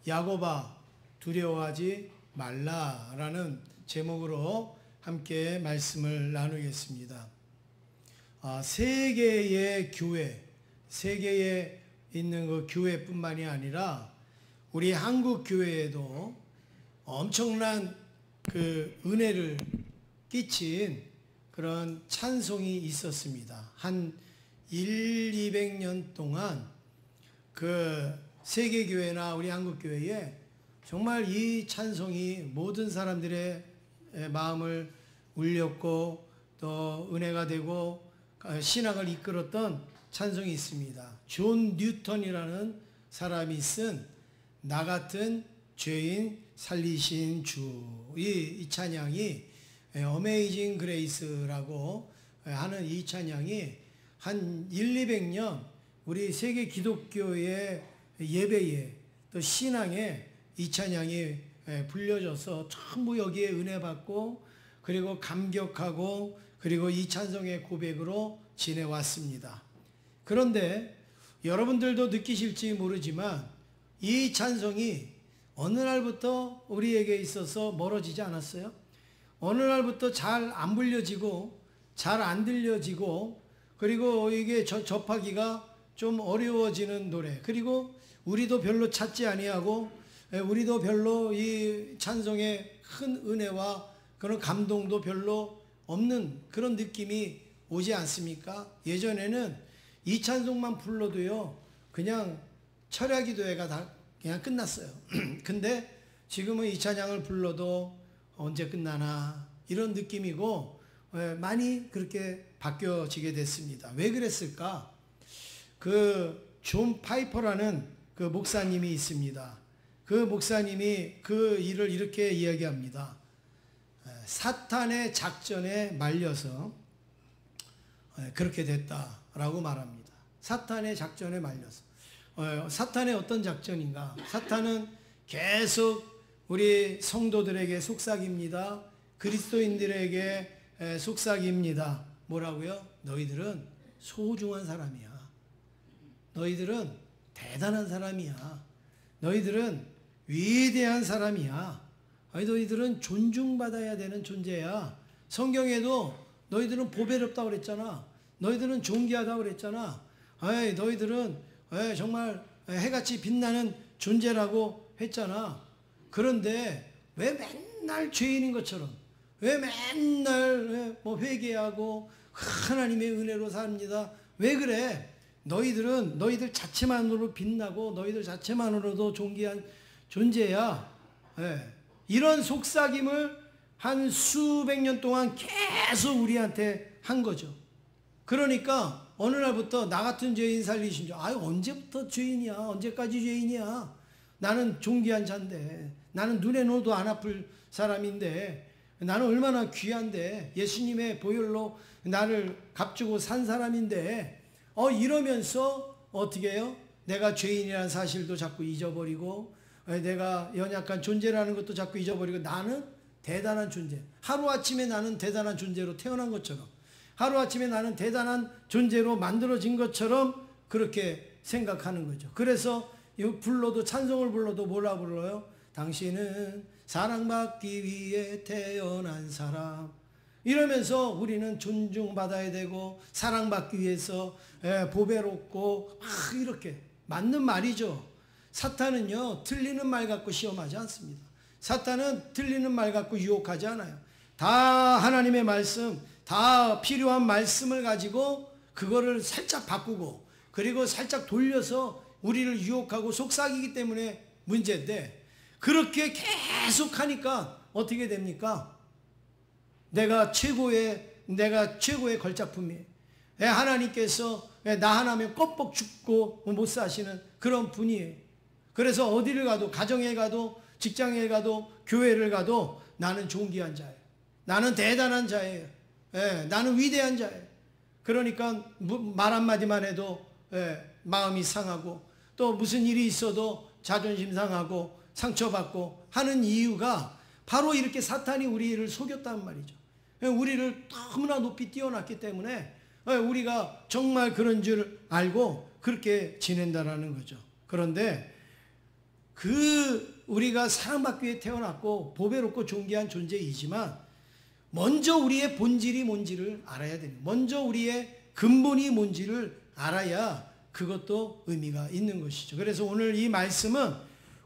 야곱아 두려워하지 말라라는 제목으로 함께 말씀을 나누겠습니다. 세계의 교회, 세계에 있는 그 교회뿐만이 아니라 우리 한국 교회에도 엄청난 그 은혜를 끼친 그런 찬송이 있었습니다. 한 200년 동안 그 세계교회나 우리 한국교회에 정말 이 찬송이 모든 사람들의 마음을 울렸고 또 은혜가 되고 신앙을 이끌었던 찬송이 있습니다. 존 뉴턴이라는 사람이 쓴 나 같은 죄인 살리신 주, 이 찬양이 어메이징 그레이스라고 하는 이 찬양이 한 200년 우리 세계 기독교의 예배에 또 신앙에 이 찬양이 불려져서 전부 여기에 은혜 받고 그리고 감격하고 그리고 이 찬송의 고백으로 지내왔습니다. 그런데 여러분들도 느끼실지 모르지만 이 찬송이 어느 날부터 우리에게 있어서 멀어지지 않았어요? 어느 날부터 잘 안 불려지고 잘 안 들려지고 그리고 이게 접하기가 좀 어려워지는 노래, 그리고 우리도 별로 찾지 아니하고 우리도 별로 이 찬송의 큰 은혜와 그런 감동도 별로 없는 그런 느낌이 오지 않습니까? 예전에는 이 찬송만 불러도요 그냥 철야기도회가 다 그냥 끝났어요. 근데 지금은 이 찬양을 불러도 언제 끝나나 이런 느낌이고 많이 그렇게 바뀌어지게 됐습니다. 왜 그랬을까? 그 존 파이퍼라는 그 목사님이 있습니다. 그 목사님이 그 일을 이렇게 이야기합니다. 사탄의 작전에 말려서 그렇게 됐다라고 말합니다. 사탄의 작전에 말려서. 사탄의 어떤 작전인가? 사탄은 계속 우리 성도들에게 속삭입니다. 그리스도인들에게 속삭입니다. 뭐라고요? 너희들은 소중한 사람이야. 너희들은 대단한 사람이야. 너희들은 위대한 사람이야. 너희들은 존중받아야 되는 존재야. 성경에도 너희들은 보배롭다고 그랬잖아. 너희들은 존귀하다고 그랬잖아. 너희들은 정말 해같이 빛나는 존재라고 했잖아. 그런데 왜 맨날 죄인인 것처럼, 왜 맨날 회개하고 하나님의 은혜로 삽니다. 왜 그래? 너희들은 너희들 자체만으로 빛나고 너희들 자체만으로도 존귀한 존재야. 이런 속삭임을 한 수백 년 동안 계속 우리한테 한 거죠. 그러니까 어느 날부터 나 같은 죄인 살리신 줄. 언제부터 죄인이야? 언제까지 죄인이야? 나는 존귀한 자인데, 나는 눈에 넣어도 안 아플 사람인데, 나는 얼마나 귀한데, 예수님의 보혈로 나를 값주고 산 사람인데, 이러면서 어떻게 해요? 내가 죄인이라는 사실도 자꾸 잊어버리고, 내가 연약한 존재라는 것도 자꾸 잊어버리고, 나는 대단한 존재. 하루아침에 나는 대단한 존재로 태어난 것처럼, 하루아침에 나는 대단한 존재로 만들어진 것처럼 그렇게 생각하는 거죠. 그래서 불러도, 찬송을 불러도 뭐라 불러요? 당신은 사랑받기 위해 태어난 사람. 이러면서 우리는 존중받아야 되고 사랑받기 위해서 보배롭고 이렇게 맞는 말이죠. 사탄은요 틀리는 말 갖고 시험하지 않습니다. 사탄은 틀리는 말 갖고 유혹하지 않아요. 다 하나님의 말씀, 다 필요한 말씀을 가지고 그거를 살짝 바꾸고 그리고 살짝 돌려서 우리를 유혹하고 속삭이기 때문에 문제인데, 그렇게 계속 하니까 어떻게 됩니까? 내가 최고의 걸작품이에요. 하나님께서 나 하나면 껍벅 죽고 못 사시는 그런 분이에요. 그래서 어디를 가도, 가정에 가도, 직장에 가도, 교회를 가도 나는 존귀한 자예요. 나는 대단한 자예요. 나는 위대한 자예요. 그러니까 말 한마디만 해도 마음이 상하고, 또 무슨 일이 있어도 자존심 상하고 상처받고 하는 이유가 바로 이렇게 사탄이 우리를 속였단 말이죠. 우리를 너무나 높이 띄워놨기 때문에 우리가 정말 그런 줄 알고 그렇게 지낸다라는 거죠. 그런데 우리가 사랑받기 위해 태어났고 보배롭고 존귀한 존재이지만 먼저 우리의 본질이 뭔지를 알아야 됩니다. 먼저 우리의 근본이 뭔지를 알아야 그것도 의미가 있는 것이죠. 그래서 오늘 이 말씀은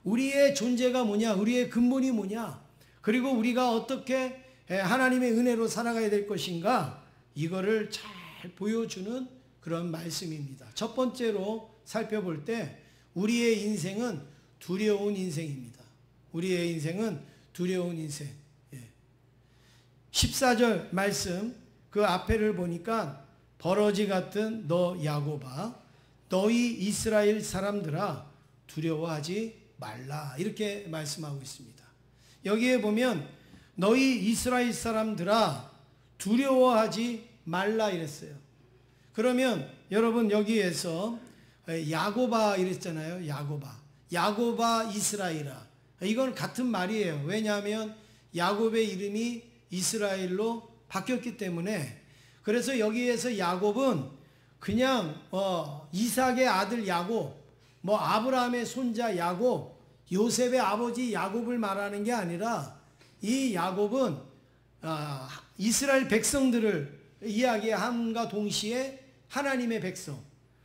우리의 존재가 뭐냐, 우리의 근본이 뭐냐, 그리고 우리가 어떻게 하나님의 은혜로 살아가야 될 것인가, 이거를 잘 보여주는 그런 말씀입니다. 첫 번째로 살펴볼 때 우리의 인생은 두려운 인생입니다. 우리의 인생은 두려운 인생. 14절 말씀 그 앞에를 보니까 버러지 같은 너 야곱아 너희 이스라엘 사람들아 두려워하지 말라 이렇게 말씀하고 있습니다. 여기에 보면 너희 이스라엘 사람들아 두려워하지 말라 이랬어요. 그러면 여러분 여기에서 야곱아 이랬잖아요. 야곱아 이스라엘아, 이건 같은 말이에요. 왜냐하면 야곱의 이름이 이스라엘로 바뀌었기 때문에. 그래서 여기에서 야곱은 그냥 이삭의 아들 야곱, 아브라함의 손자 야곱, 요셉의 아버지 야곱을 말하는 게 아니라 이 야곱은 이스라엘 백성들을 이야기함과 동시에 하나님의 백성,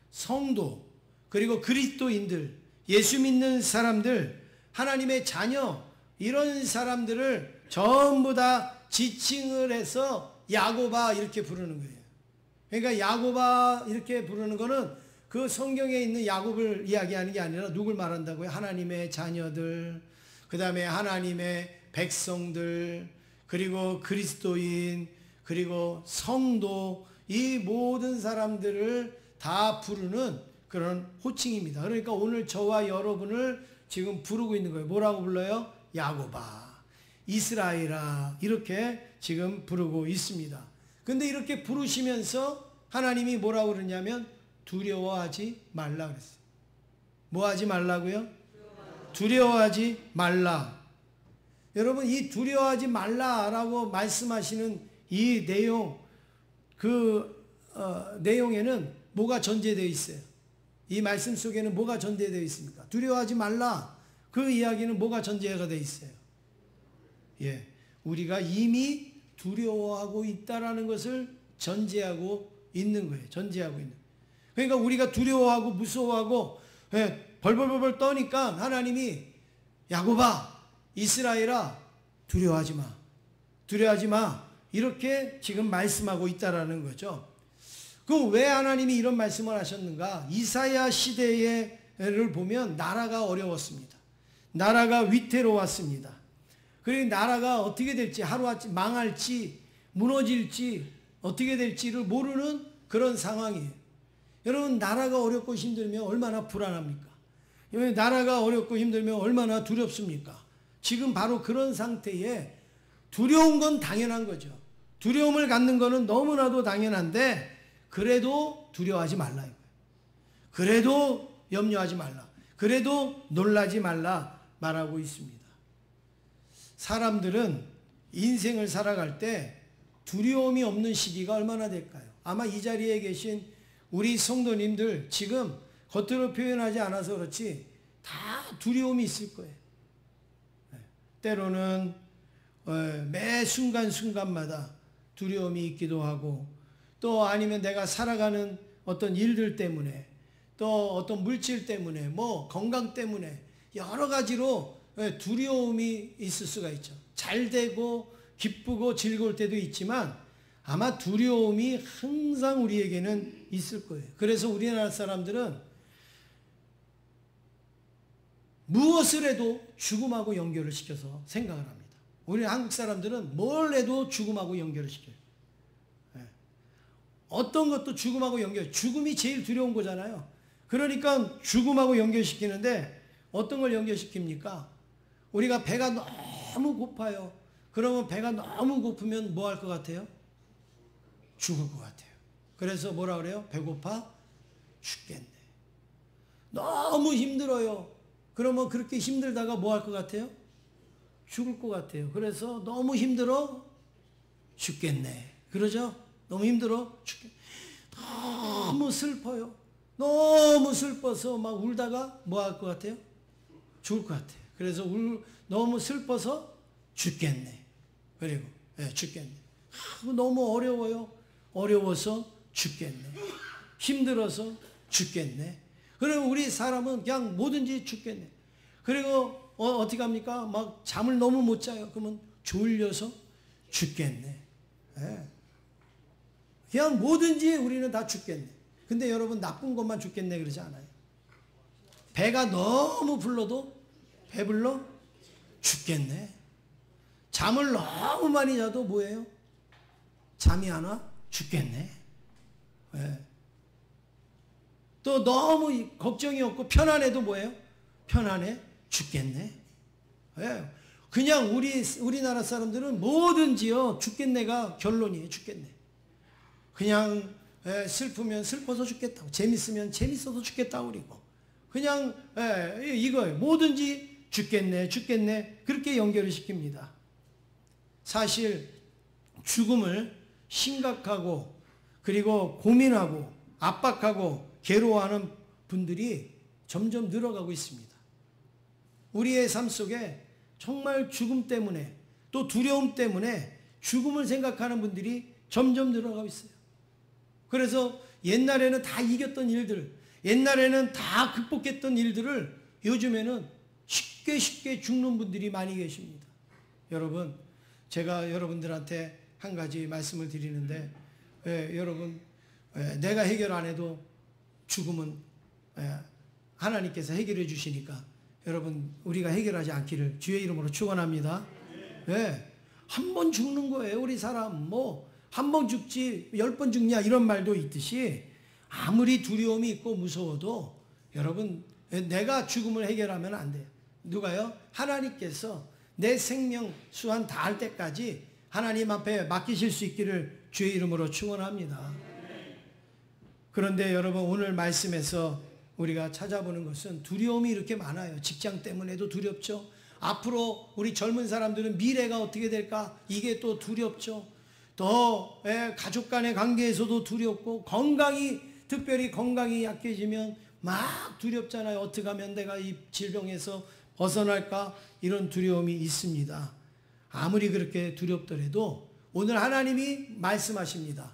성도, 그리고 그리스도인들, 예수 믿는 사람들, 하나님의 자녀, 이런 사람들을 전부 다 지칭을 해서 야곱아 이렇게 부르는 거예요. 그러니까 야곱아 이렇게 부르는 거는 그 성경에 있는 야곱을 이야기하는 게 아니라 누굴 말한다고요? 하나님의 자녀들, 그 다음에 하나님의 백성들, 그리고 그리스도인, 그리고 성도, 이 모든 사람들을 다 부르는 그런 호칭입니다. 그러니까 오늘 저와 여러분을 지금 부르고 있는 거예요. 뭐라고 불러요? 야곱아, 이스라엘아, 이렇게 지금 부르고 있습니다. 근데 이렇게 부르시면서 하나님이 뭐라고 그러냐면 두려워하지 말라 그랬어요. 뭐 하지 말라고요? 두려워하지 말라. 여러분, 이 두려워하지 말라라고 말씀하시는 이 내용, 내용에는 뭐가 전제되어 있어요? 이 말씀 속에는 뭐가 전제되어 있습니까? 두려워하지 말라. 그 이야기는 뭐가 전제가 되어 있어요? 우리가 이미 두려워하고 있다라는 것을 전제하고 있는 거예요. 전제하고 있는. 그러니까 우리가 두려워하고 무서워하고 벌벌벌 떠니까 하나님이 야곱아, 이스라엘아, 두려워하지 마. 두려워하지 마. 이렇게 지금 말씀하고 있다라는 거죠. 그럼 왜 하나님이 이런 말씀을 하셨는가? 이사야 시대를 보면 나라가 어려웠습니다. 나라가 위태로웠습니다. 그리고 나라가 어떻게 될지, 하루아침 망할지 무너질지 어떻게 될지를 모르는 그런 상황이에요. 여러분, 나라가 어렵고 힘들면 얼마나 불안합니까? 나라가 어렵고 힘들면 얼마나 두렵습니까? 지금 바로 그런 상태에 두려운 건 당연한 거죠. 두려움을 갖는 거는 너무나도 당연한데 그래도 두려워하지 말라 이거예요. 그래도 염려하지 말라. 그래도 놀라지 말라 말하고 있습니다. 사람들은 인생을 살아갈 때 두려움이 없는 시기가 얼마나 될까요? 아마 이 자리에 계신 우리 성도님들 지금 겉으로 표현하지 않아서 그렇지 다 두려움이 있을 거예요. 때로는 매 순간순간마다 두려움이 있기도 하고, 또 아니면 내가 살아가는 어떤 일들 때문에, 또 어떤 물질 때문에, 건강 때문에 여러 가지로 두려움이 있을 수가 있죠. 잘 되고 기쁘고 즐거울 때도 있지만 아마 두려움이 항상 우리에게는 있을 거예요. 그래서 우리나라 사람들은 무엇을 해도 죽음하고 연결을 시켜서 생각을 합니다. 우리 한국 사람들은 뭘 해도 죽음하고 연결을 시켜요. 어떤 것도 죽음하고 연결, 죽음이 제일 두려운 거잖아요. 그러니까 죽음하고 연결시키는데 어떤 걸 연결시킵니까? 우리가 배가 너무 고파요. 그러면 배가 너무 고프면 뭐 할 것 같아요? 죽을 것 같아요. 그래서 뭐라 그래요? 배고파 죽겠네. 너무 힘들어요. 그러면 그렇게 힘들다가 뭐 할 것 같아요? 죽을 것 같아요. 그래서 너무 힘들어 죽겠네. 그러죠? 너무 힘들어 죽겠네. 너무 슬퍼요. 너무 슬퍼서 막 울다가 뭐 할 것 같아요? 죽을 것 같아요. 그래서 너무 슬퍼서 죽겠네. 그리고 죽겠네. 너무 어려워요. 어려워서 죽겠네. 힘들어서 죽겠네. 그러면 우리 사람은 그냥 뭐든지 죽겠네. 그리고 어떻게 합니까? 막 잠을 너무 못 자요. 그러면 졸려서 죽겠네. 그냥 뭐든지 우리는 다 죽겠네. 근데 여러분 나쁜 것만 죽겠네 그러지 않아요. 배가 너무 불러도 배불러 죽겠네. 잠을 너무 많이 자도 뭐예요? 잠이 안 와? 죽겠네. 또 너무 걱정이 없고 편안해도 뭐예요? 편안해? 죽겠네. 그냥 우리나라 사람들은 뭐든지요 죽겠네가 결론이에요. 죽겠네. 그냥 슬프면 슬퍼서 죽겠다고, 재밌으면 재밌어서 죽겠다고 그리고 그냥 이거예요. 뭐든지 죽겠네, 죽겠네 그렇게 연결을 시킵니다. 사실 죽음을 심각하고 그리고 고민하고 압박하고 괴로워하는 분들이 점점 늘어가고 있습니다. 우리의 삶 속에 정말 죽음 때문에 또 두려움 때문에 죽음을 생각하는 분들이 점점 늘어가고 있어요. 그래서 옛날에는 다 이겼던 일들, 옛날에는 다 극복했던 일들을 요즘에는 쉽게 죽는 분들이 많이 계십니다. 여러분, 제가 여러분들한테 한 가지 말씀을 드리는데 여러분 내가 해결 안 해도 죽음은 하나님께서 해결해 주시니까 여러분 우리가 해결하지 않기를 주의 이름으로 축원합니다. 한 번 죽는 거예요. 우리 사람 뭐 한 번 죽지 10번 죽냐 이런 말도 있듯이 아무리 두려움이 있고 무서워도 여러분 내가 죽음을 해결하면 안 돼요. 누가요? 하나님께서 내 생명 수한 다할 때까지 하나님 앞에 맡기실 수 있기를 주의 이름으로 축원합니다. 그런데 여러분 오늘 말씀에서 우리가 찾아보는 것은 두려움이 이렇게 많아요. 직장 때문에도 두렵죠. 앞으로 우리 젊은 사람들은 미래가 어떻게 될까? 이게 또 두렵죠. 또 가족 간의 관계에서도 두렵고 특별히 건강이 약해지면 막 두렵잖아요. 어떻게 하면 내가 이 질병에서 벗어날까? 이런 두려움이 있습니다. 아무리 그렇게 두렵더라도 오늘 하나님이 말씀하십니다.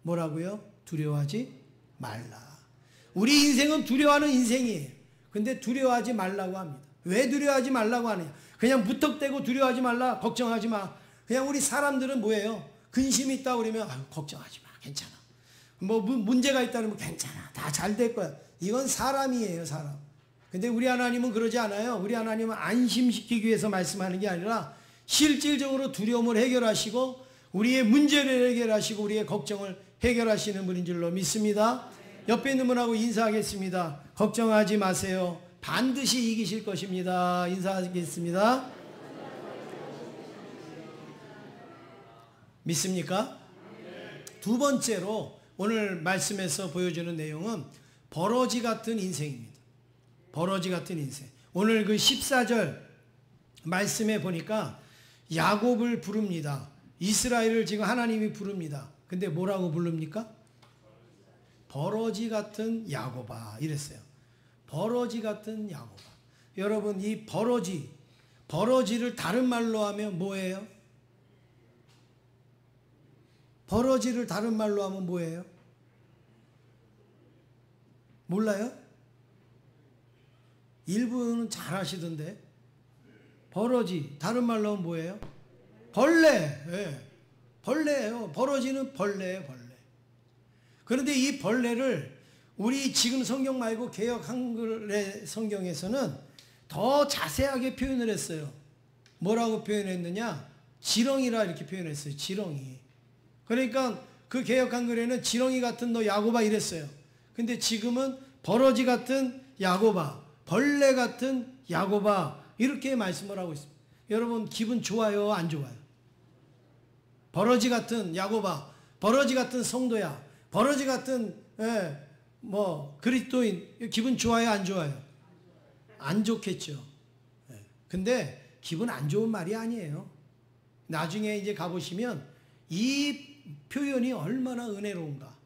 뭐라고요? 두려워하지 말라. 우리 인생은 두려워하는 인생이에요. 근데 두려워하지 말라고 합니다. 왜 두려워하지 말라고 하느냐? 그냥 무턱대고 두려워하지 말라, 걱정하지 마. 그냥 우리 사람들은 뭐예요? 근심이 있다 그러면 걱정하지 마, 괜찮아. 뭐 문제가 있다 그러면 괜찮아, 다 잘 될 거야. 이건 사람이에요, 사람. 근데 우리 하나님은 그러지 않아요. 우리 하나님은 안심시키기 위해서 말씀하는 게 아니라 실질적으로 두려움을 해결하시고 우리의 문제를 해결하시고 우리의 걱정을 해결하시는 분인 줄로 믿습니다. 옆에 있는 분하고 인사하겠습니다. 걱정하지 마세요. 반드시 이기실 것입니다. 인사하겠습니다. 믿습니까? 두 번째로 오늘 말씀에서 보여주는 내용은 버러지 같은 인생입니다. 버러지 같은 인생. 오늘 그 14절 말씀에 보니까 야곱을 부릅니다. 이스라엘을 지금 하나님이 부릅니다. 근데 뭐라고 부릅니까? 버러지 같은 야곱아 이랬어요. 버러지 같은 야곱아. 여러분 이 버러지를 다른 말로 하면 뭐예요? 버러지를 다른 말로 하면 뭐예요? 몰라요? 일부는 잘 아시던데. 버러지 다른 말로 하면 뭐예요? 벌레. 벌레예요. 버러지는 벌레예요, 벌레. 그런데 이 벌레를 우리 지금 성경 말고 개역 한글의 성경에서는 더 자세하게 표현을 했어요. 뭐라고 표현했느냐? 지렁이라 이렇게 표현했어요. 지렁이. 그러니까 그 개역 한글에는 지렁이 같은 너 야곱아 이랬어요. 근데 지금은 버러지 같은 야곱아, 벌레 같은 야곱아 이렇게 말씀을 하고 있습니다. 여러분 기분 좋아요, 안 좋아요? 버러지 같은 야곱아, 버러지 같은 성도야, 버러지 같은 그리스도인 기분 좋아요, 안 좋아요? 안 좋겠죠. 근데 기분 안 좋은 말이 아니에요. 나중에 이제 가보시면 이 표현이 얼마나 은혜로운가,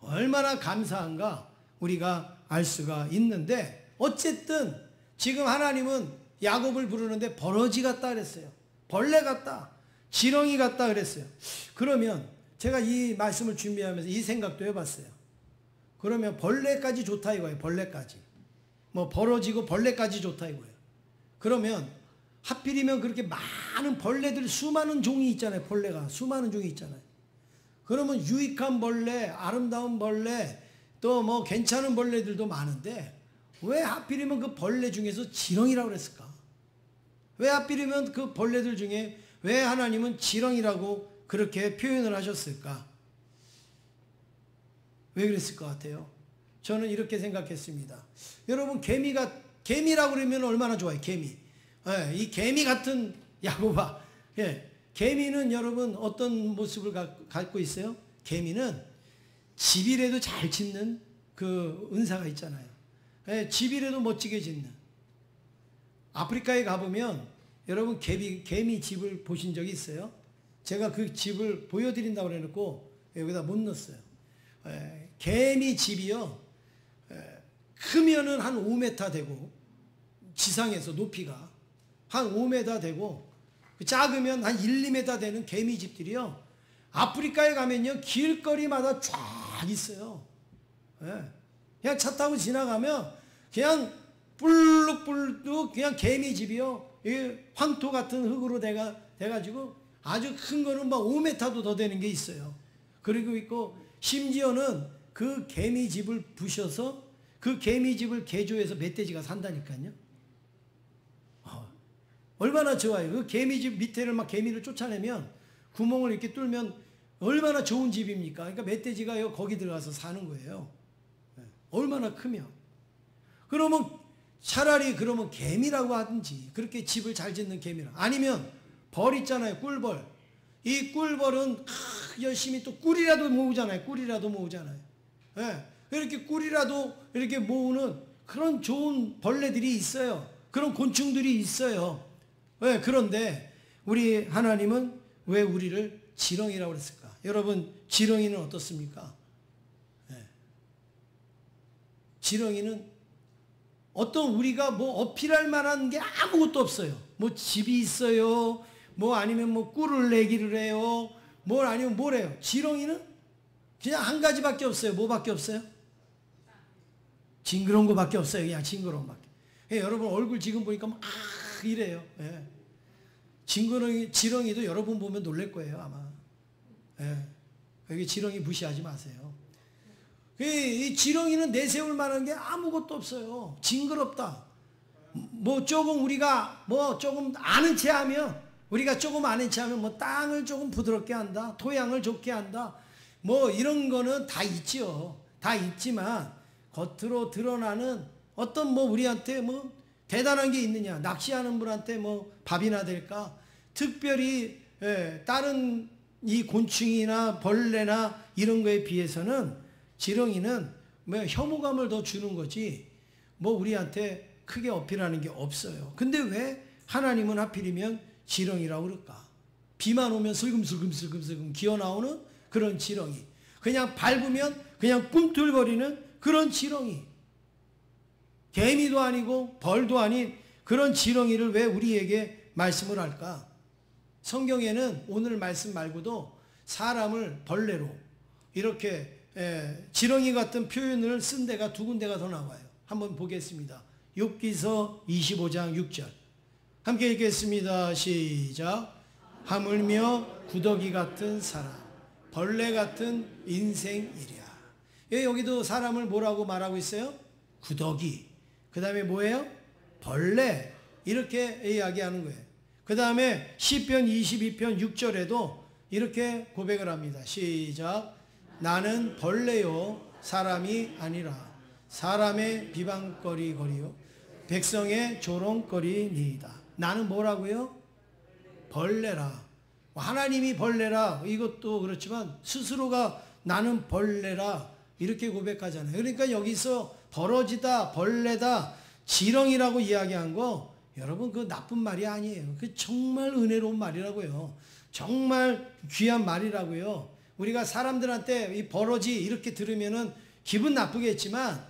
얼마나 감사한가 우리가 알 수가 있는데 어쨌든 지금 하나님은 야곱을 부르는데 버러지 같다 그랬어요. 벌레 같다. 지렁이 같다 그랬어요. 그러면 제가 이 말씀을 준비하면서 이 생각도 해봤어요. 그러면 벌레까지 좋다 이거예요. 벌레까지. 뭐 벌어지고 벌레까지 좋다 이거예요. 그러면 하필이면 그렇게 많은 벌레들, 수많은 종이 있잖아요. 벌레가 수많은 종이 있잖아요. 그러면 유익한 벌레, 아름다운 벌레, 또 뭐 괜찮은 벌레들도 많은데 왜 하필이면 그 벌레 중에서 지렁이라고 그랬을까? 왜 하필이면 그 벌레들 중에 왜 하나님은 지렁이라고 그렇게 표현을 하셨을까? 왜 그랬을 것 같아요? 저는 이렇게 생각했습니다. 여러분, 개미라고 그러면 얼마나 좋아요, 개미. 예, 이 개미 같은 야곱아. 예, 개미는 여러분 어떤 모습을 갖고 있어요? 개미는 집이라도 잘 짓는 그 은사가 있잖아요. 예, 집이라도 멋지게 짓는. 아프리카에 가보면 여러분 개미 집을 보신 적이 있어요? 제가 그 집을 보여드린다고 해놓고 여기다 못 넣었어요. 예, 개미 집이요. 크면은 한 5m 되고, 지상에서 높이가 한 5m 되고, 작으면 한 1, 2m 되는 개미 집들이요. 아프리카에 가면요, 길거리마다 쫙 있어요. 예. 그냥 차 타고 지나가면 그냥 뿔룩뿔룩 그냥 개미 집이요. 황토 같은 흙으로 돼가지고 아주 큰 거는 막 5m도 더 되는 게 있어요. 그리고 있고, 심지어는 그 개미 집을 부셔서 그 개미 집을 개조해서 멧돼지가 산다니까요. 얼마나 좋아요. 그 개미 집 밑에를 막 개미를 쫓아내면 구멍을 이렇게 뚫면 얼마나 좋은 집입니까? 그러니까 멧돼지가 거기 들어가서 사는 거예요. 얼마나 크면. 그러면 차라리 그러면 개미라고 하든지, 그렇게 집을 잘 짓는 개미라. 아니면 벌 있잖아요. 꿀벌. 이 꿀벌은 열심히 또 꿀이라도 모으잖아요. 꿀이라도 모으잖아요. 예. 이렇게 꿀이라도 이렇게 모으는 그런 좋은 벌레들이 있어요. 그런 곤충들이 있어요. 예. 그런데 우리 하나님은 왜 우리를 지렁이라고 그랬을까? 여러분, 지렁이는 어떻습니까? 예. 지렁이는 어떤 우리가 뭐 어필할 만한 게 아무것도 없어요. 뭐 집이 있어요. 뭐 아니면 뭐 꿀을 내기를 해요. 뭘 아니면 뭘 해요. 지렁이는 그냥 한 가지밖에 없어요. 뭐밖에 없어요? 징그러운 거밖에 없어요. 그냥 징그러운 밖에. 예, 여러분 얼굴 지금 보니까 막 이래요. 예. 지렁이도 여러분 보면 놀랄 거예요, 아마. 예. 여기 지렁이 무시하지 마세요. 이 지렁이는 내세울 만한 게 아무것도 없어요. 징그럽다. 뭐 조금 우리가 뭐 조금 아는 체 하면, 우리가 조금 아는 체 하면 뭐 땅을 조금 부드럽게 한다. 토양을 좋게 한다. 뭐 이런 거는 다 있지요. 다 있지만 겉으로 드러나는 어떤 뭐 우리한테 뭐 대단한 게 있느냐. 낚시하는 분한테 뭐 밥이나 될까. 특별히 다른 이 곤충이나 벌레나 이런 거에 비해서는 지렁이는 뭐 혐오감을 더 주는 거지 뭐 우리한테 크게 어필하는 게 없어요. 근데 왜 하나님은 하필이면 지렁이라고 그럴까? 비만 오면 슬금슬금 기어나오는 그런 지렁이. 그냥 밟으면 그냥 꿈틀거리는 그런 지렁이. 개미도 아니고 벌도 아닌 그런 지렁이를 왜 우리에게 말씀을 할까? 성경에는 오늘 말씀 말고도 사람을 벌레로 이렇게 지렁이 같은 표현을 쓴 데가 두 군데가 더 나와요. 한번 보겠습니다. 욥기서 25장 6절. 함께 읽겠습니다. 시작. 하물며 구더기 같은 사람, 벌레 같은 인생이랴. 여기도 사람을 뭐라고 말하고 있어요? 구더기. 그 다음에 뭐예요? 벌레. 이렇게 이야기하는 거예요. 그 다음에 시편 22편 6절에도 이렇게 고백을 합니다. 시작. 나는 벌레요 사람이 아니라 사람의 비방거리거리요 백성의 조롱거리니이다. 나는 뭐라고요? 벌레라. 하나님이 벌레라 이것도 그렇지만 스스로가 나는 벌레라 이렇게 고백하잖아요. 그러니까 여기서 버러지다, 벌레다, 지렁이라고 이야기한 거 여러분 그 나쁜 말이 아니에요. 그 정말 은혜로운 말이라고요. 정말 귀한 말이라고요. 우리가 사람들한테 이 버러지 이렇게 들으면은 기분 나쁘겠지만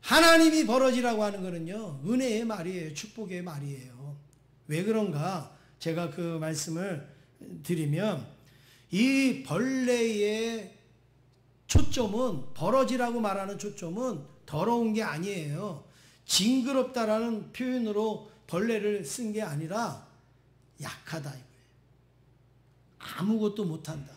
하나님이 벌어지라고 하는 거는요, 은혜의 말이에요. 축복의 말이에요. 왜 그런가? 제가 그 말씀을 드리면, 이 벌레의 초점은, 벌어지라고 말하는 초점은 더러운 게 아니에요. 징그럽다라는 표현으로 벌레를 쓴 게 아니라 약하다 이거예요. 아무것도 못한다.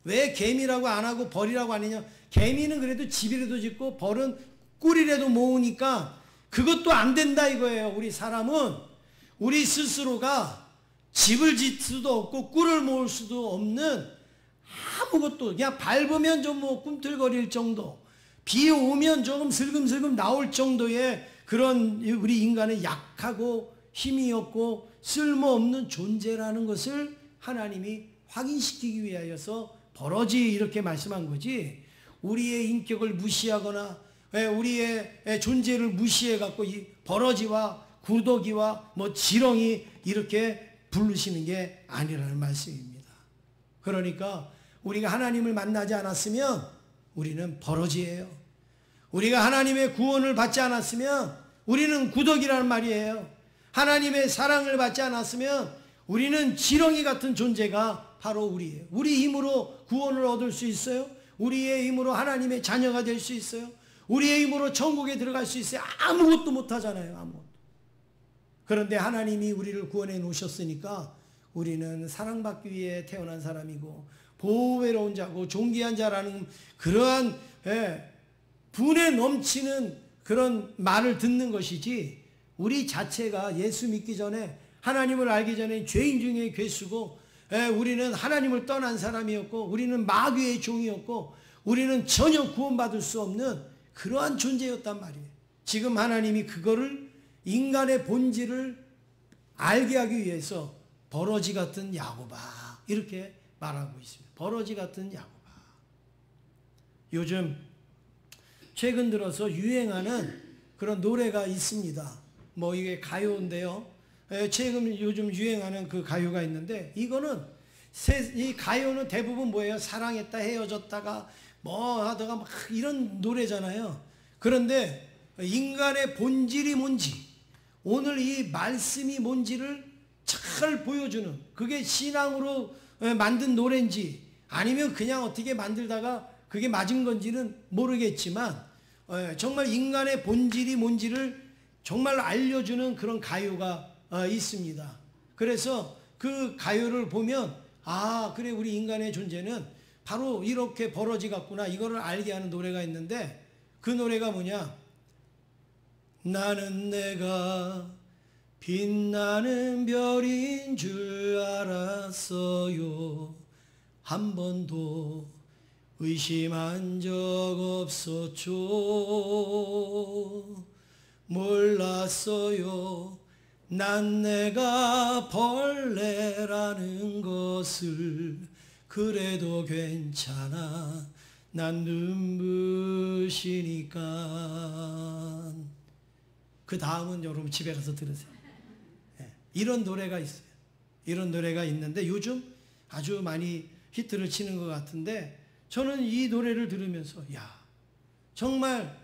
왜 개미라고 안 하고 벌이라고 하느냐? 개미는 그래도 집이라도 짓고 벌은 꿀이라도 모으니까 그것도 안 된다 이거예요. 우리 사람은 우리 스스로가 집을 짓을 수도 없고 꿀을 모을 수도 없는, 아무것도 그냥 밟으면 좀 뭐 꿈틀거릴 정도, 비 오면 조금 슬금슬금 나올 정도의 그런 우리 인간의 약하고 힘이 없고 쓸모없는 존재라는 것을 하나님이 확인시키기 위하여서 버러지 이렇게 말씀한 거지, 우리의 인격을 무시하거나 우리의 존재를 무시해 갖고 이 버러지와 구더기와 뭐 지렁이 이렇게 부르시는 게 아니라는 말씀입니다. 그러니까 우리가 하나님을 만나지 않았으면 우리는 버러지예요. 우리가 하나님의 구원을 받지 않았으면 우리는 구더기라는 말이에요. 하나님의 사랑을 받지 않았으면 우리는 지렁이 같은 존재가 바로 우리예요. 우리 힘으로 구원을 얻을 수 있어요? 우리의 힘으로 하나님의 자녀가 될 수 있어요? 우리의 힘으로 천국에 들어갈 수 있어요? 아무것도 못하잖아요. 아무것도. 그런데 하나님이 우리를 구원해 놓으셨으니까 우리는 사랑받기 위해 태어난 사람이고 보배로운 자고 존귀한 자라는 그러한 분에 넘치는 그런 말을 듣는 것이지, 우리 자체가 예수 믿기 전에, 하나님을 알기 전에 죄인 중에 괴수고, 우리는 하나님을 떠난 사람이었고, 우리는 마귀의 종이었고, 우리는 전혀 구원받을 수 없는 그러한 존재였단 말이에요. 지금 하나님이 그거를, 인간의 본질을 알게 하기 위해서 버러지 같은 야곱아 이렇게 말하고 있습니다. 버러지 같은 야곱아. 요즘 최근 들어서 유행하는 그런 노래가 있습니다. 뭐 이게 가요인데요. 요즘 유행하는 그 가요가 있는데, 이거는 이 가요는 대부분 뭐예요? 사랑했다 헤어졌다가 뭐 하다가 막 이런 노래잖아요. 그런데 인간의 본질이 뭔지, 오늘 이 말씀이 뭔지를 잘 보여주는, 그게 신앙으로 만든 노래인지 아니면 그냥 어떻게 만들다가 그게 맞은 건지는 모르겠지만, 정말 인간의 본질이 뭔지를 정말 알려주는 그런 가요가 있습니다. 그래서 그 가요를 보면, 아 그래, 우리 인간의 존재는 바로 이렇게 버러지 같구나, 이거를 알게 하는 노래가 있는데, 그 노래가 뭐냐? 나는 내가 빛나는 별인 줄 알았어요. 한 번도 의심한 적 없었죠. 몰랐어요. 난 내가 벌레라는 것을. 그래도 괜찮아. 난 눈부시니까. 그 다음은 여러분 집에 가서 들으세요. 이런 노래가 있어요. 이런 노래가 있는데 요즘 아주 많이 히트를 치는 것 같은데, 저는 이 노래를 들으면서 정말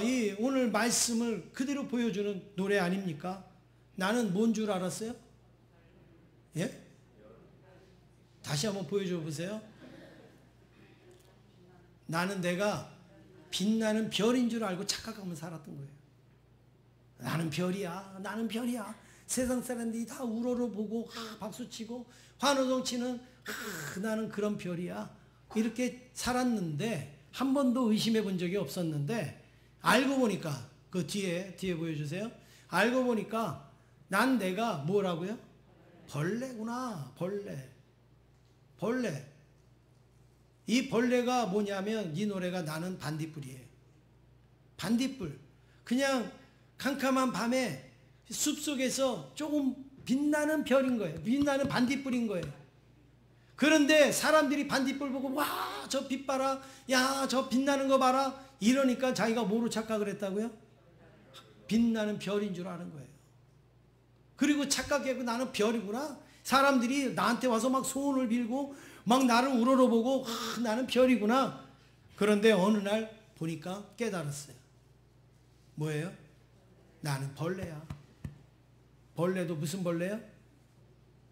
이 오늘 말씀을 그대로 보여주는 노래 아닙니까? 나는 뭔 줄 알았어요? 예? 다시 한번 보여줘 보세요. 나는 내가 빛나는 별인 줄 알고 착각하면서 살았던 거예요. 나는 별이야, 나는 별이야. 세상 사람들이 다 우러러보고 박수치고 환호성 치는 나는 그런 별이야. 이렇게 살았는데 한 번도 의심해 본 적이 없었는데, 알고 보니까 그 뒤에 보여주세요. 알고 보니까 난 내가 뭐라고요? 벌레구나. 벌레. 이 벌레가 뭐냐면, 이 노래가 나는 반딧불이에요. 반딧불. 그냥 캄캄한 밤에 숲속에서 조금 빛나는 별인 거예요. 빛나는 반딧불인 거예요. 그런데 사람들이 반딧불 보고 와 저 빛 봐라, 야 저 빛나는 거 봐라 이러니까 자기가 뭐로 착각을 했다고요? 빛나는 별인 줄 아는 거예요. 그리고 착각하고 나는 별이구나. 사람들이 나한테 와서 막 소원을 빌고 막 나를 우러러보고 나는 별이구나. 그런데 어느 날 보니까 깨달았어요. 뭐예요? 나는 벌레야. 벌레도 무슨 벌레야?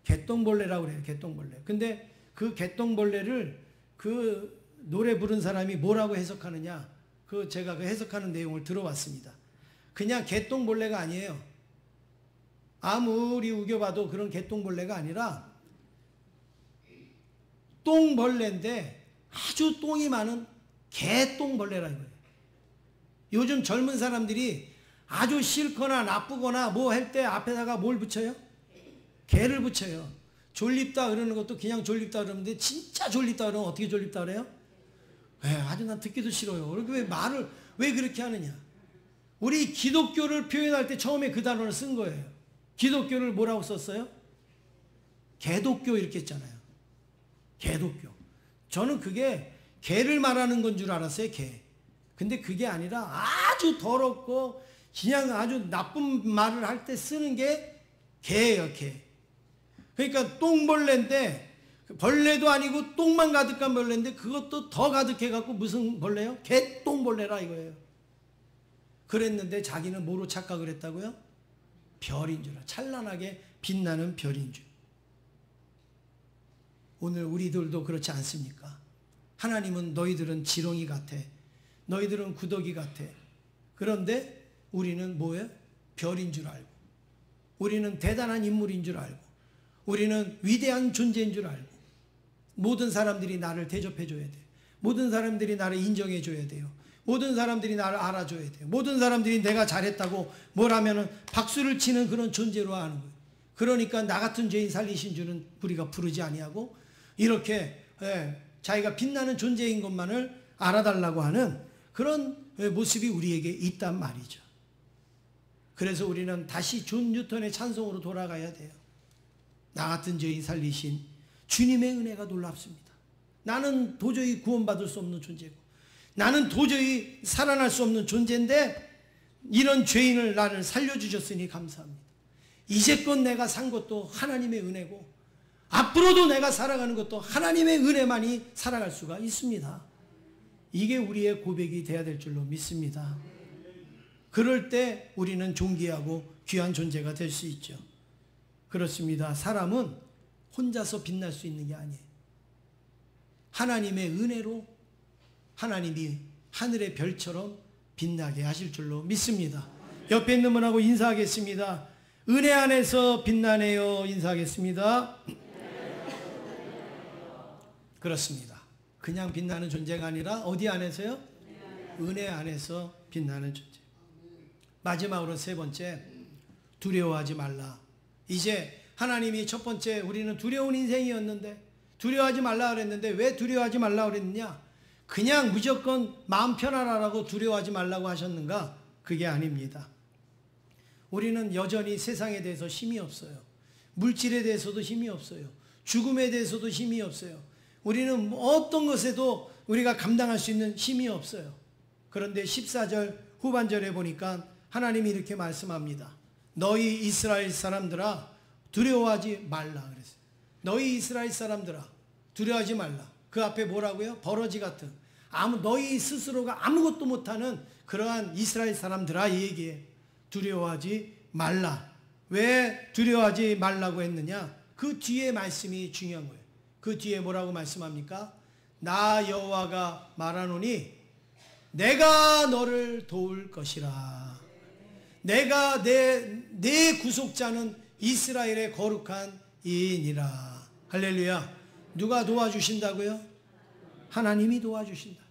개똥벌레라고 그래요. 개똥벌레. 근데 그 개똥벌레를 그 노래 부른 사람이 뭐라고 해석하느냐? 제가 그 해석하는 내용을 들어봤습니다. 그냥 개똥벌레가 아니에요. 아무리 우겨봐도 그런 개똥벌레가 아니라 똥벌레인데 아주 똥이 많은 개똥벌레라는 거예요. 요즘 젊은 사람들이 아주 싫거나 나쁘거나 뭐 할 때 앞에다가 뭘 붙여요? 개를 붙여요. 졸립다 그러는 것도 그냥 졸립다 그러는데 진짜 졸립다 그러면 어떻게 졸립다 그래요? 아주 난 듣기도 싫어요. 그렇게 왜 그렇게 하느냐? 우리 기독교를 표현할 때 처음에 그 단어를 쓴 거예요. 기독교를 뭐라고 썼어요? 개독교 이렇게 했잖아요. 개독교. 저는 그게 개를 말하는 건 줄 알았어요. 개. 근데 그게 아니라 아주 더럽고 그냥 아주 나쁜 말을 할 때 쓰는 게 개예요. 개. 그러니까 똥벌레인데 벌레도 아니고 똥만 가득한 벌레인데 그것도 더 가득해갖고 무슨 벌레요? 개똥벌레라 이거예요. 그랬는데 자기는 뭐로 착각을 했다고요? 별인 줄. 찬란하게 빛나는 별인 줄. 오늘 우리들도 그렇지 않습니까? 하나님은 너희들은 지렁이 같아. 너희들은 구더기 같아. 그런데 우리는 뭐예요? 별인 줄 알고. 우리는 대단한 인물인 줄 알고. 우리는 위대한 존재인 줄 알고. 모든 사람들이 나를 대접해 줘야 돼요. 모든 사람들이 나를 인정해 줘야 돼요. 모든 사람들이 나를 알아줘야 돼요. 모든 사람들이 내가 잘했다고 뭘 하면은 박수를 치는 그런 존재로 하는 거예요. 그러니까 나 같은 죄인 살리신 주는 우리가 부르지 아니하고 이렇게 자기가 빛나는 존재인 것만을 알아달라고 하는 그런 모습이 우리에게 있단 말이죠. 그래서 우리는 다시 존 뉴턴의 찬송으로 돌아가야 돼요. 나 같은 죄인 살리신 주님의 은혜가 놀랍습니다. 나는 도저히 구원받을 수 없는 존재고 나는 도저히 살아날 수 없는 존재인데 이런 죄인을 나를 살려주셨으니 감사합니다. 이제껏 내가 산 것도 하나님의 은혜고 앞으로도 내가 살아가는 것도 하나님의 은혜만이 살아갈 수가 있습니다. 이게 우리의 고백이 돼야 될 줄로 믿습니다. 그럴 때 우리는 존귀하고 귀한 존재가 될 수 있죠. 그렇습니다. 사람은 혼자서 빛날 수 있는 게 아니에요. 하나님의 은혜로 하나님이 하늘의 별처럼 빛나게 하실 줄로 믿습니다. 옆에 있는 분하고 인사하겠습니다. 은혜 안에서 빛나네요. 인사하겠습니다. 그렇습니다. 그냥 빛나는 존재가 아니라 어디 안에서요? 은혜 안에서 빛나는 존재. 마지막으로 세 번째, 두려워하지 말라. 이제 하나님이 첫 번째 우리는 두려운 인생이었는데 두려워하지 말라 그랬는데 왜 두려워하지 말라 그랬느냐? 그냥 무조건 마음 편안하라고 두려워하지 말라고 하셨는가? 그게 아닙니다. 우리는 여전히 세상에 대해서 힘이 없어요. 물질에 대해서도 힘이 없어요. 죽음에 대해서도 힘이 없어요. 우리는 어떤 것에도 우리가 감당할 수 있는 힘이 없어요. 그런데 14절 후반절에 보니까 하나님이 이렇게 말씀합니다. 너희 이스라엘 사람들아 두려워하지 말라 그랬어요. 너희 이스라엘 사람들아 두려워하지 말라. 그 앞에 뭐라고요? 버러지 같은 너희 스스로가 아무것도 못하는 그러한 이스라엘 사람들아 이 얘기에 두려워하지 말라. 왜 두려워하지 말라고 했느냐? 그 뒤에 말씀이 중요한 거예요. 그 뒤에 뭐라고 말씀합니까? 나 여호와가 말하노니 내가 너를 도울 것이라. 내가 내 구속자는 이스라엘의 거룩한 이인이라. 할렐루야. 누가 도와주신다고요? 하나님이 도와주신다.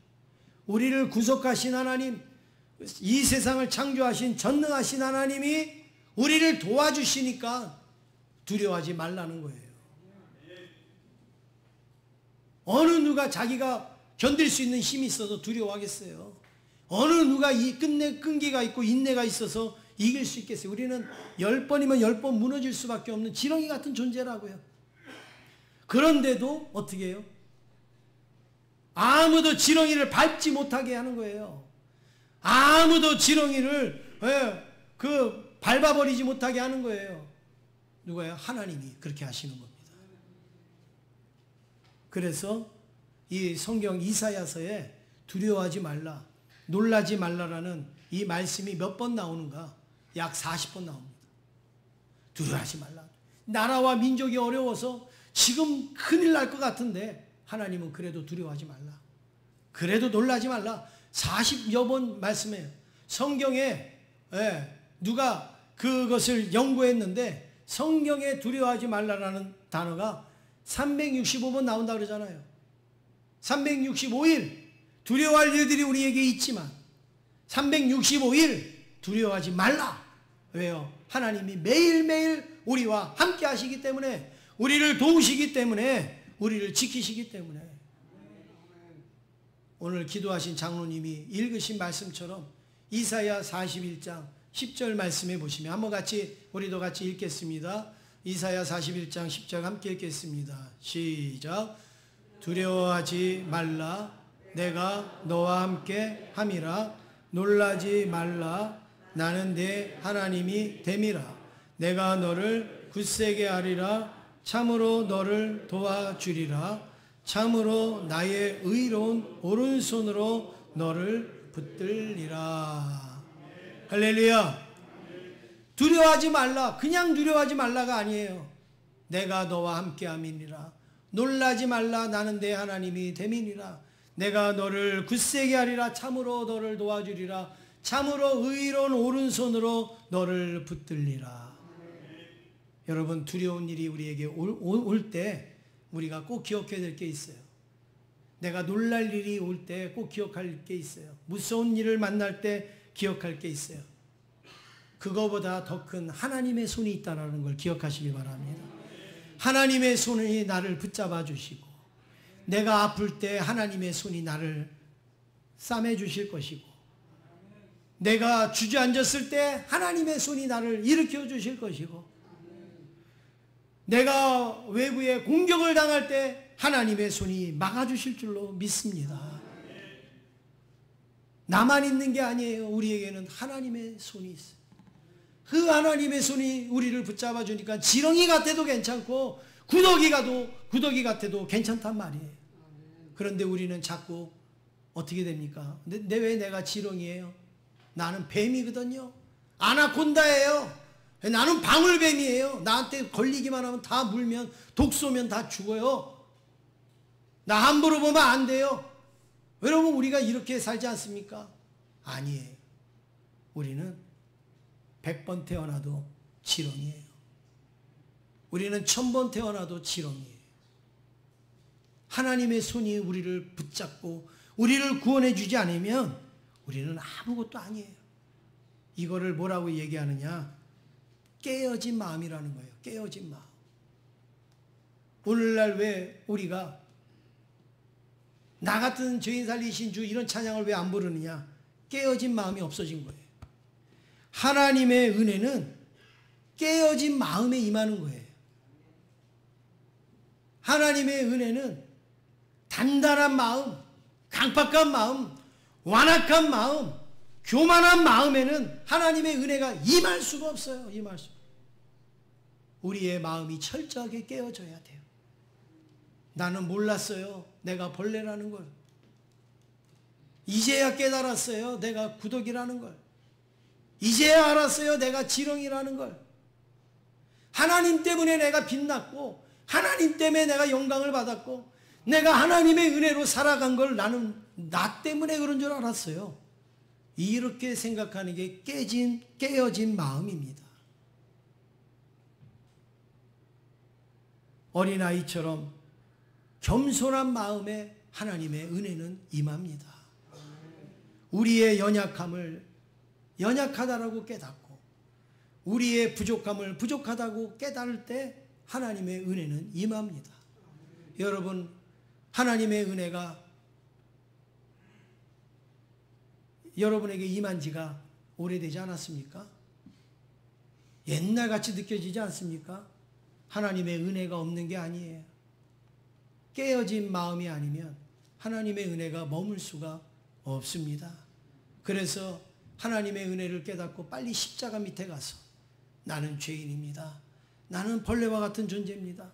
우리를 구속하신 하나님, 이 세상을 창조하신 전능하신 하나님이 우리를 도와주시니까 두려워하지 말라는 거예요. 어느 누가 자기가 견딜 수 있는 힘이 있어서 두려워하겠어요? 어느 누가 이 끈기가 있고 인내가 있어서 이길 수 있겠어요? 우리는 10번이면 10번 무너질 수밖에 없는 지렁이 같은 존재라고요. 그런데도 어떻게 해요? 아무도 지렁이를 밟지 못하게 하는 거예요. 아무도 지렁이를 밟아버리지 못하게 하는 거예요. 누가요? 하나님이 그렇게 하시는 겁니다. 그래서 이 성경 이사야서에 두려워하지 말라, 놀라지 말라라는 이 말씀이 몇 번 나오는가? 약 40번 나옵니다. 두려워하지 말라. 나라와 민족이 어려워서 지금 큰일 날 것 같은데 하나님은 그래도 두려워하지 말라. 그래도 놀라지 말라. 40여 번 말씀해요. 성경에 누가 그것을 연구했는데 성경에 두려워하지 말라라는 단어가 365번 나온다고 그러잖아요. 365일 두려워할 일들이 우리에게 있지만 365일 두려워하지 말라. 왜요? 하나님이 매일매일 우리와 함께 하시기 때문에, 우리를 도우시기 때문에, 우리를 지키시기 때문에. 오늘 기도하신 장로님이 읽으신 말씀처럼 이사야 41장 10절 말씀해 보시면 한번 우리도 같이 읽겠습니다. 이사야 41장 10절 함께 읽겠습니다. 시작. 두려워하지 말라. 내가 너와 함께 함이라. 놀라지 말라. 나는 내 하나님이 됨이라. 내가 너를 굳세게 하리라. 참으로 너를 도와주리라. 참으로 나의 의로운 오른손으로 너를 붙들리라. 할렐루야. 두려워하지 말라. 그냥 두려워하지 말라가 아니에요. 내가 너와 함께 함이니라. 놀라지 말라. 나는 내 하나님이 됨이니라. 내가 너를 굳세게 하리라. 참으로 너를 도와주리라. 참으로 의로운 오른손으로 너를 붙들리라. 여러분, 두려운 일이 우리에게 올 때 우리가 꼭 기억해야 될 게 있어요. 내가 놀랄 일이 올 때 꼭 기억할 게 있어요. 무서운 일을 만날 때 기억할 게 있어요. 그거보다 더 큰 하나님의 손이 있다는 걸 기억하시기 바랍니다. 하나님의 손이 나를 붙잡아 주시고, 내가 아플 때 하나님의 손이 나를 싸매 주실 것이고, 내가 주저앉았을 때 하나님의 손이 나를 일으켜 주실 것이고, 내가 외부에 공격을 당할 때 하나님의 손이 막아주실 줄로 믿습니다. 나만 있는 게 아니에요. 우리에게는 하나님의 손이 있어요. 그 하나님의 손이 우리를 붙잡아 주니까 지렁이 같아도 괜찮고 구더기 같아도 괜찮단 말이에요. 그런데 우리는 자꾸 어떻게 됩니까? 근데 왜 내가 지렁이에요? 나는 뱀이거든요. 아나콘다예요. 나는 방울뱀이에요. 나한테 걸리기만 하면 다 물면, 독 쏘면 다 죽어요. 나 함부로 보면 안 돼요. 여러분, 우리가 이렇게 살지 않습니까? 아니에요. 우리는 100번 태어나도 지렁이에요. 우리는 1000번 태어나도 지렁이에요. 하나님의 손이 우리를 붙잡고 우리를 구원해 주지 않으면 우리는 아무것도 아니에요. 이거를 뭐라고 얘기하느냐? 깨어진 마음이라는 거예요. 깨어진 마음. 오늘날 왜 우리가 나 같은 죄인 살리신 주 이런 찬양을 왜 안 부르느냐? 깨어진 마음이 없어진 거예요. 하나님의 은혜는 깨어진 마음에 임하는 거예요. 하나님의 은혜는 단단한 마음, 강팍한 마음, 완악한 마음, 교만한 마음에는 하나님의 은혜가 임할 수가 없어요. 임할 수. 우리의 마음이 철저하게 깨어져야 돼요. 나는 몰랐어요. 내가 벌레라는 걸. 이제야 깨달았어요. 내가 구더기라는 걸. 이제야 알았어요. 내가 지렁이라는 걸. 하나님 때문에 내가 빛났고, 하나님 때문에 내가 영광을 받았고, 내가 하나님의 은혜로 살아간 걸 나는 나 때문에 그런 줄 알았어요. 이렇게 생각하는 게 깨어진 마음입니다. 어린아이처럼 겸손한 마음에 하나님의 은혜는 임합니다. 우리의 연약함을 연약하다라고 깨닫고, 우리의 부족함을 부족하다고 깨달을 때 하나님의 은혜는 임합니다. 여러분, 하나님의 은혜가 여러분에게 임한 지가 오래되지 않았습니까? 옛날같이 느껴지지 않습니까? 하나님의 은혜가 없는 게 아니에요. 깨어진 마음이 아니면 하나님의 은혜가 머물 수가 없습니다. 그래서 하나님의 은혜를 깨닫고 빨리 십자가 밑에 가서 나는 죄인입니다. 나는 벌레와 같은 존재입니다.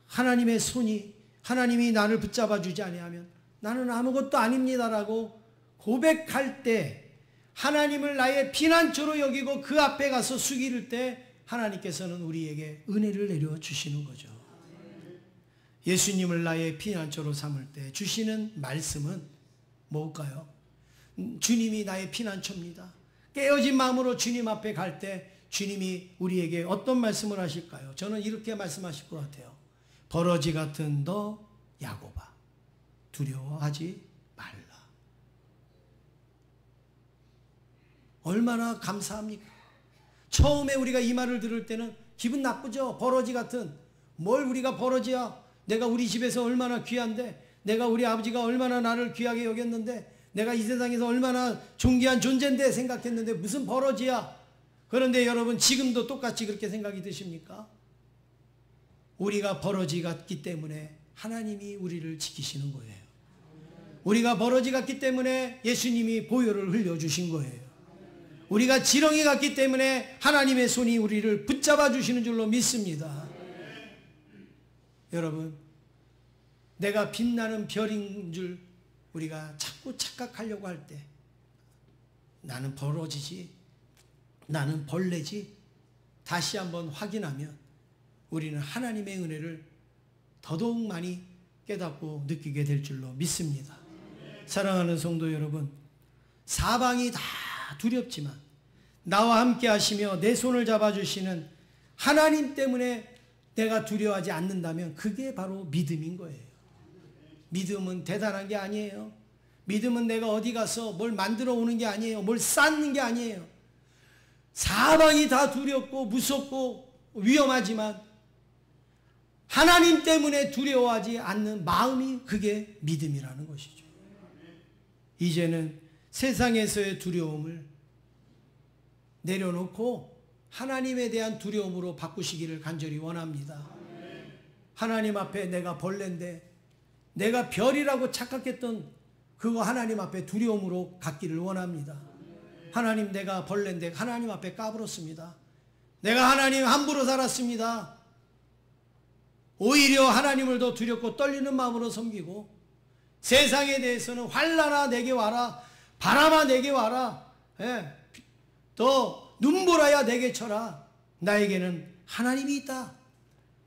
하나님의 손이, 하나님이 나를 붙잡아 주지 아니하면 나는 아무것도 아닙니다라고 고백할 때 하나님을 나의 피난처로 여기고 그 앞에 가서 숙일 때 하나님께서는 우리에게 은혜를 내려주시는 거죠. 예수님을 나의 피난처로 삼을 때 주시는 말씀은 뭘까요? 주님이 나의 피난처입니다. 깨어진 마음으로 주님 앞에 갈 때 주님이 우리에게 어떤 말씀을 하실까요? 저는 이렇게 말씀하실 것 같아요. 버러지 같은 너 야곱아, 두려워하지 말라. 얼마나 감사합니까? 처음에 우리가 이 말을 들을 때는 기분 나쁘죠. 버러지 같은, 뭘 우리가 버러지야. 내가 우리 집에서 얼마나 귀한데, 내가 우리 아버지가 얼마나 나를 귀하게 여겼는데, 내가 이 세상에서 얼마나 존귀한 존재인데 생각했는데 무슨 버러지야. 그런데 여러분 지금도 똑같이 그렇게 생각이 드십니까? 우리가 버러지 같기 때문에 하나님이 우리를 지키시는 거예요. 우리가 버러지 같기 때문에 예수님이 보혈을 흘려주신 거예요. 우리가 지렁이 같기 때문에 하나님의 손이 우리를 붙잡아 주시는 줄로 믿습니다. 여러분, 내가 빛나는 별인 줄 우리가 자꾸 착각하려고 할 때 나는 버러지지, 나는 벌레지, 다시 한번 확인하면 우리는 하나님의 은혜를 더더욱 많이 깨닫고 느끼게 될 줄로 믿습니다. 사랑하는 성도 여러분, 사방이 다 두렵지만 나와 함께 하시며 내 손을 잡아주시는 하나님 때문에 내가 두려워하지 않는다면 그게 바로 믿음인 거예요. 믿음은 대단한 게 아니에요. 믿음은 내가 어디 가서 뭘 만들어 오는 게 아니에요. 뭘 쌓는 게 아니에요. 사방이 다 두렵고 무섭고 위험하지만 하나님 때문에 두려워하지 않는 마음이 그게 믿음이라는 것이죠. 이제는 세상에서의 두려움을 내려놓고 하나님에 대한 두려움으로 바꾸시기를 간절히 원합니다. 하나님 앞에 내가 벌레인데 내가 별이라고 착각했던 그거 하나님 앞에 두려움으로 갖기를 원합니다. 하나님, 내가 벌레인데 하나님 앞에 까불었습니다. 내가 하나님 함부로 살았습니다. 오히려 하나님을 더 두렵고 떨리는 마음으로 섬기고 세상에 대해서는 환난아 내게 와라, 바람아 내게 와라, 더 눈보라야 내게 쳐라, 나에게는 하나님이 있다.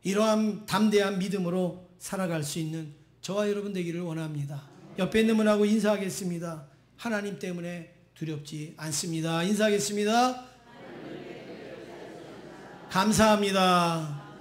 이러한 담대한 믿음으로 살아갈 수 있는 저와 여러분 되기를 원합니다. 옆에 있는 분하고 인사하겠습니다. 하나님 때문에 두렵지 않습니다. 인사하겠습니다. 감사합니다.